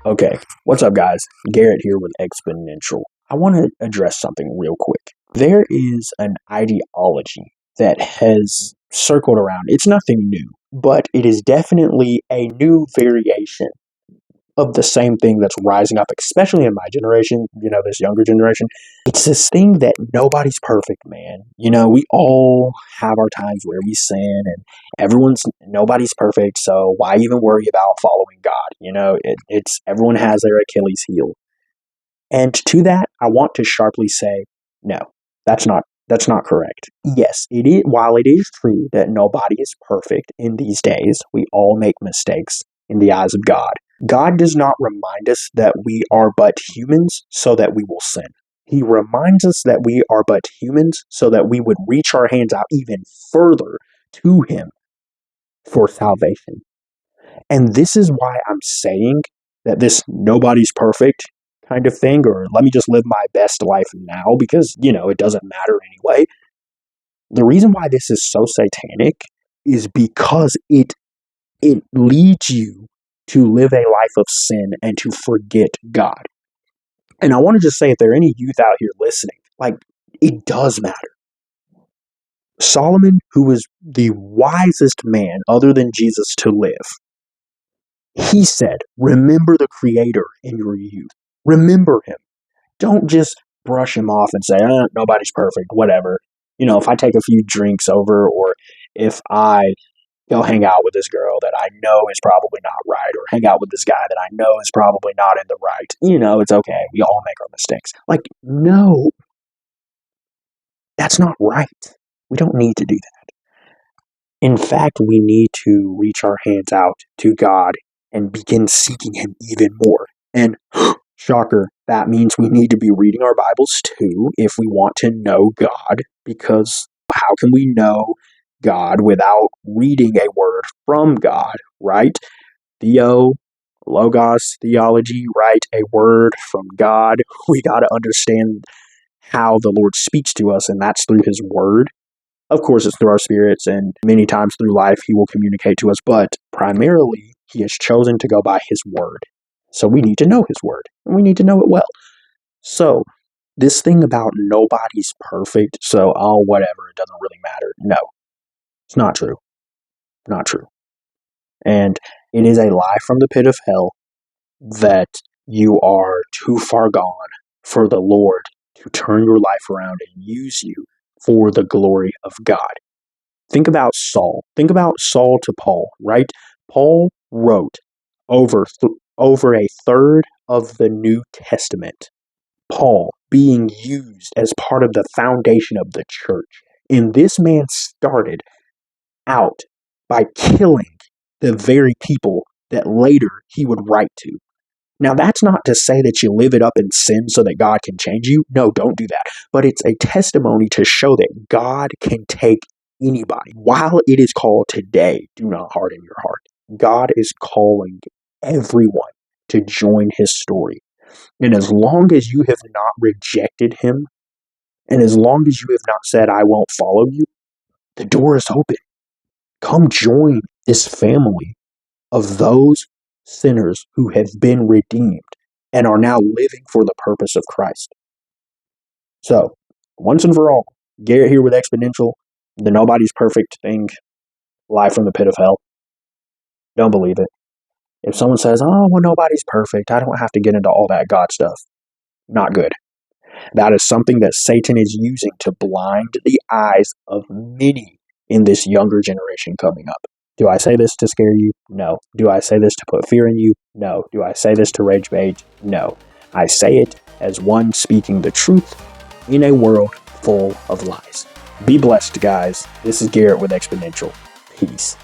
Okay, what's up, guys? Garrett here with Exponential. I want to address something real quick. There is an ideology that has circled around. It's nothing new, but it is definitely a new variation of the same thing that's rising up, especially in my generation, this younger generation. It's this thing that nobody's perfect, man. We all have our times where we sin and nobody's perfect, so why even worry about following God? It's everyone has their Achilles heel. And to that, I want to sharply say, no, that's not correct. Yes, it is, while it is true that nobody is perfect in these days, we all make mistakes in the eyes of God. God does not remind us that we are but humans so that we will sin. He reminds us that we are but humans so that we would reach our hands out even further to Him for salvation. And this is why I'm saying that this nobody's perfect kind of thing, or let me just live my best life now because, it doesn't matter anyway. The reason why this is so satanic is because it leads you to live a life of sin and to forget God. And I want to just say, if there are any youth out here listening, it does matter. Solomon, who was the wisest man other than Jesus to live, he said, remember the Creator in your youth. Remember Him. Don't just brush Him off and say, nobody's perfect, whatever. If I take a few drinks over, or if I go hang out with this girl that I know is probably not right, or hang out with this guy that I know is probably not in the right, it's okay. We all make our mistakes. No, that's not right. We don't need to do that. In fact, we need to reach our hands out to God and begin seeking Him even more. And shocker, that means we need to be reading our Bibles too if we want to know God, because how can we know God without reading a word from God, right? Logos, theology, right? A word from God. We got to understand how the Lord speaks to us, and that's through His word. Of course, it's through our spirits, and many times through life He will communicate to us, but primarily He has chosen to go by His word. So we need to know His word, and we need to know it well. So this thing about nobody's perfect, so, whatever, it doesn't really matter. No, it's not true. Not true. And it is a lie from the pit of hell that you are too far gone for the Lord to turn your life around and use you for the glory of God. Think about Saul. Think about Saul to Paul, right? Paul wrote over a third of the New Testament. Paul being used as part of the foundation of the church. And this man started out by killing the very people that later he would write to. Now, that's not to say that you live it up in sin so that God can change you. No, don't do that. But it's a testimony to show that God can take anybody. While it is called today, do not harden your heart. God is calling everyone to join His story. And as long as you have not rejected Him, and as long as you have not said, I won't follow you, the door is open. Come join this family of those sinners who have been redeemed and are now living for the purpose of Christ. So, once and for all, Garrett here with Exponential, the nobody's perfect thing, live from the pit of hell. Don't believe it. If someone says, nobody's perfect, I don't have to get into all that God stuff. Not good. That is something that Satan is using to blind the eyes of many in this younger generation coming up. Do I say this to scare you? No. Do I say this to put fear in you? No. Do I say this to rage bait? No. I say it as one speaking the truth in a world full of lies. Be blessed, guys. This is Garrett with Exponential. Peace.